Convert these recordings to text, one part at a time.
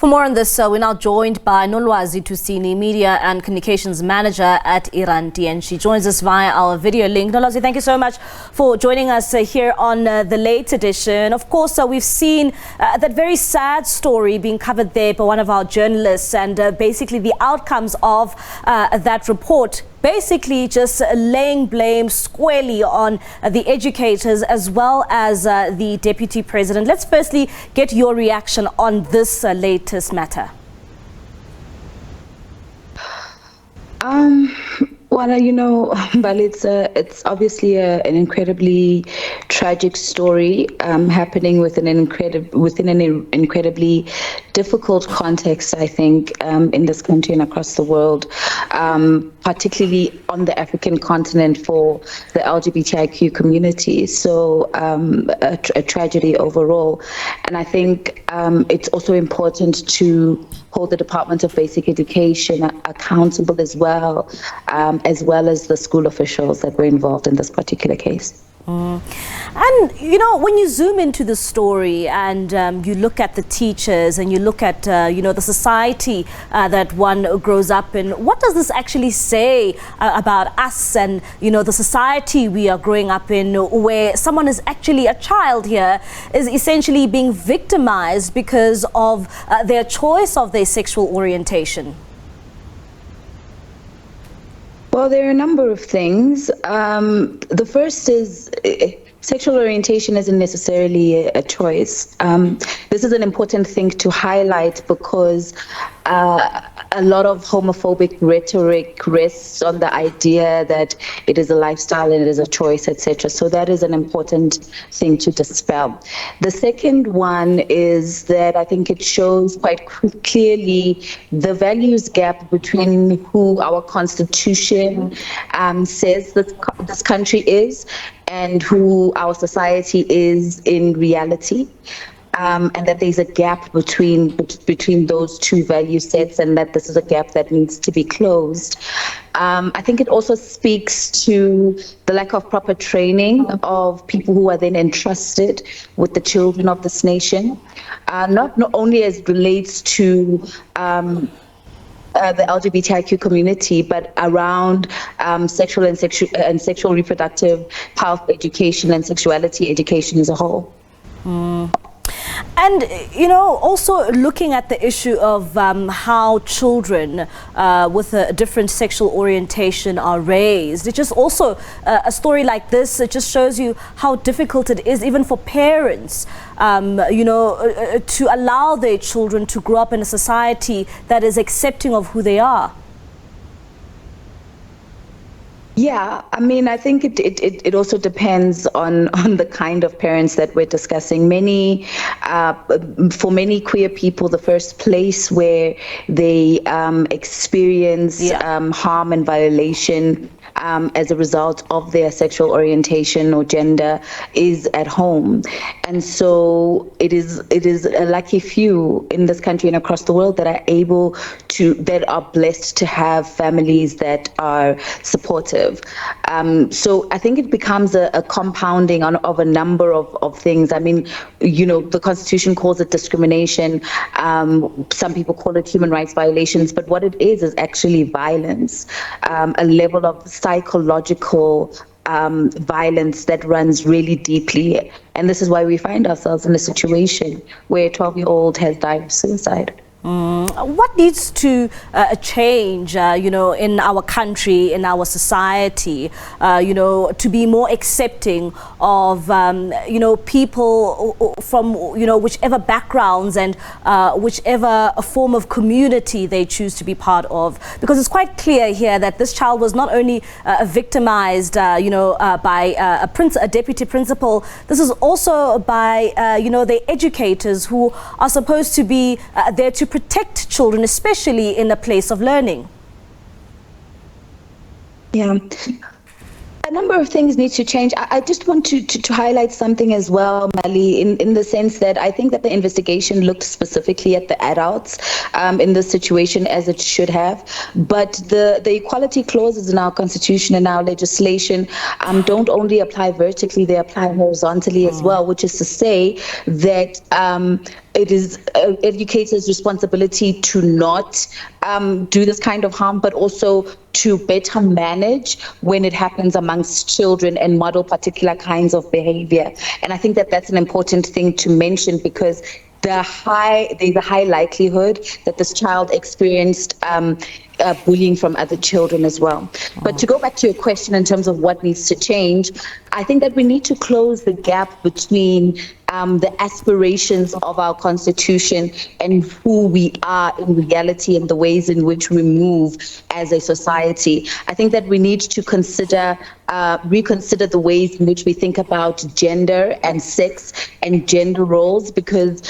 For more on this, we're now joined by Nolwazi Tusini, Media and Communications Manager at Iranti, and she joins us via our video link. Nolwazi, thank you so much for joining us here on the late edition. Of course, we've seen that very sad story being covered there by one of our journalists, and basically the outcomes of that report basically just laying blame squarely on the educators as well as the Deputy President. Let's firstly get your reaction on this latest matter. Well, you know, it's obviously an incredibly tragic story happening within an incredibly difficult context, I think, in this country and across the world, particularly on the African continent for the LGBTIQ community. So a tragedy overall. And I think it's also important to hold the Department of Basic Education accountable as well as the school officials that were involved in this particular case. And, you know, when you zoom into the story and you look at the teachers and you look at, you know, the society that one grows up in, what does this actually say about us and, you know, the society we are growing up in, where someone is actually, a child here, is essentially being victimized because of their choice of their sexual orientation? Well, there are a number of things. The first is sexual orientation isn't necessarily a choice. This is an important thing to highlight because a lot of homophobic rhetoric rests on the idea that it is a lifestyle and it is a choice, etc. So that is an important thing to dispel. The second one is that I think it shows quite clearly the values gap between who our Constitution says this country is and who our society is in reality. And that there's a gap between those two value sets, and that this is a gap that needs to be closed. I think it also speaks to the lack of proper training of people who are then entrusted with the children of this nation, not only as relates to the LGBTIQ community, but around sexual and sexual reproductive health education and sexuality education as a whole. And, you know, also looking at the issue of how children with a different sexual orientation are raised. It's just also a story like this, it just shows you how difficult it is even for parents, you know, to allow their children to grow up in a society that is accepting of who they are. Yeah, I mean, I think it also depends on the kind of parents that we're discussing. For many queer people, the first place where they experience harm and violation as a result of their sexual orientation or gender is at home. And so it is a lucky few in this country and across the world that are blessed to have families that are supportive. So I think it becomes a compounding of a number of things. I mean, you know, the Constitution calls it discrimination. Some people call it human rights violations, but what it is actually violence, a level of psychological violence that runs really deeply. And this is why we find ourselves in a situation where a 12-year-old has died of suicide. What needs to change, you know, in our country, in our society, you know, to be more accepting of, you know, people from, you know, whichever backgrounds and whichever form of community they choose to be part of? Because it's quite clear here that this child was not only victimized, you know, by a deputy principal. This is also by, you know, the educators who are supposed to be there to protect children, especially in a place of learning. Yeah. A number of things need to change. I just want to highlight something as well, Mali, in the sense that I think that the investigation looked specifically at the adults in this situation, as it should have. But the equality clauses in our constitution and our legislation don't only apply vertically, they apply horizontally as well, which is to say that it is educators' responsibility to not do this kind of harm, but also to better manage when it happens amongst children and model particular kinds of behavior. And I think that that's an important thing to mention, because there's a high likelihood that this child experienced bullying from other children as well. But to go back to your question in terms of what needs to change, I think that we need to close the gap between the aspirations of our constitution and who we are in reality and the ways in which we move as a society. I think that we need to reconsider the ways in which we think about gender and sex and gender roles, because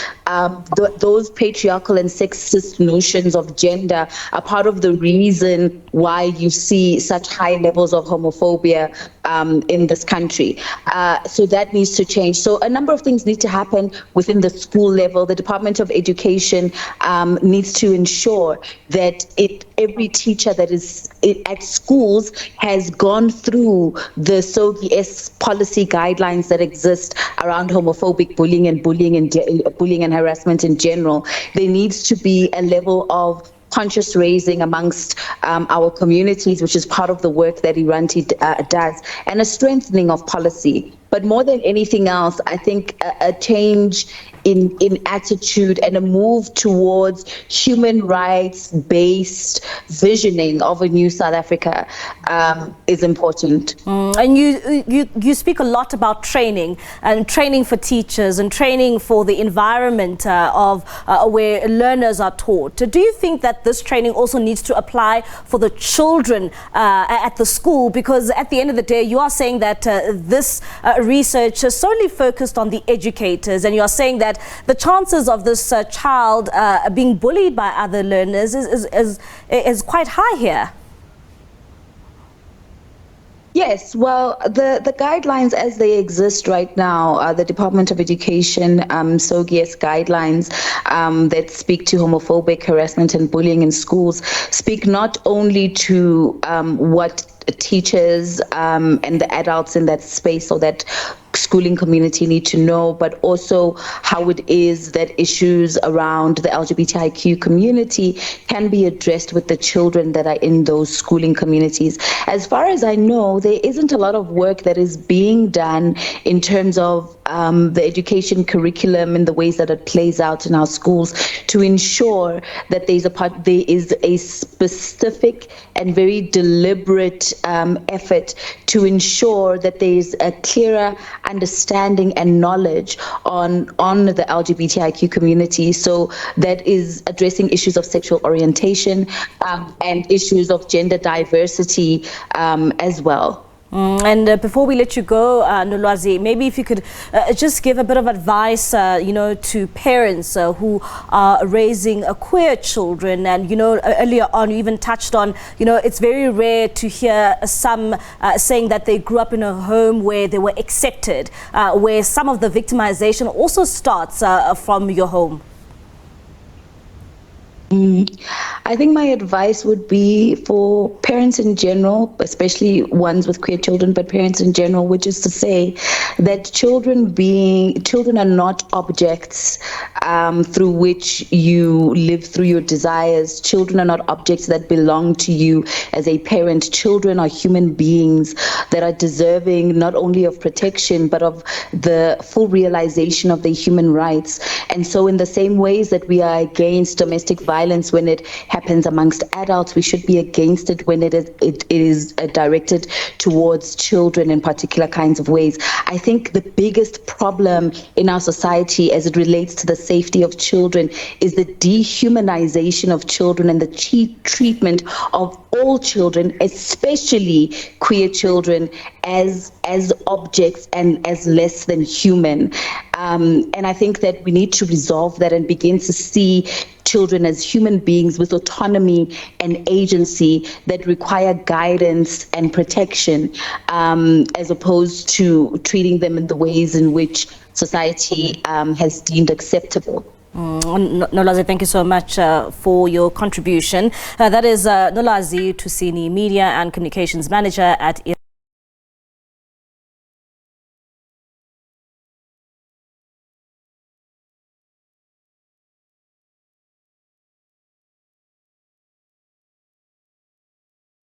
those patriarchal and sexist notions of gender are part of the reason why you see such high levels of homophobia in this country. So that needs to change. So a number of things need to happen within the school level. The Department of Education needs to ensure that every teacher that is at schools has gone through the SOGS policy guidelines that exist around homophobic bullying and harassment in general. There needs to be a level of conscious raising amongst our communities, which is part of the work that Iranti does, and a strengthening of policy. But more than anything else, I think a change in attitude and a move towards human rights-based visioning of a new South Africa is important. And you speak a lot about training, and training for teachers and training for the environment of where learners are taught. Do you think that this training also needs to apply for the children at the school? Because at the end of the day, you are saying that this research is solely focused on the educators, and you are saying that the chances of this child being bullied by other learners is quite high here. Yes, well, the guidelines as they exist right now, the Department of Education, SOGS guidelines that speak to homophobic harassment and bullying in schools, speak not only to what teachers and the adults in that space or that schooling community need to know, but also how it is that issues around the LGBTIQ community can be addressed with the children that are in those schooling communities. As far as I know, there isn't a lot of work that is being done in terms of the education curriculum and the ways that it plays out in our schools to ensure that there is a specific and very deliberate effort to ensure that there is a clearer understanding and knowledge on the LGBTIQ community. So that is addressing issues of sexual orientation and issues of gender diversity as well. And before we let you go, Nolwazi, maybe if you could just give a bit of advice, to parents who are raising queer children. And, earlier on you even touched on, it's very rare to hear some saying that they grew up in a home where they were accepted, where some of the victimization also starts from your home. I think my advice would be for parents in general, especially ones with queer children, but parents in general, which is to say that children are not objects through which you live through your desires. Children are not objects that belong to you as a parent. Children are human beings that are deserving not only of protection, but of the full realization of their human rights. And so in the same ways that we are against domestic violence when it happens amongst adults, we should be against it when it is directed towards children in particular kinds of ways. I think the biggest problem in our society as it relates to the safety of children is the dehumanization of children and the cheap treatment of all children, especially queer children, as objects and as less than human. And I think that we need to resolve that and begin to see children as human beings with autonomy and agency that require guidance and protection, as opposed to treating them in the ways in which society has deemed acceptable. Nolwazi, thank you so much for your contribution. That is Nolwazi Tusini, Media and Communications Manager at Iranti.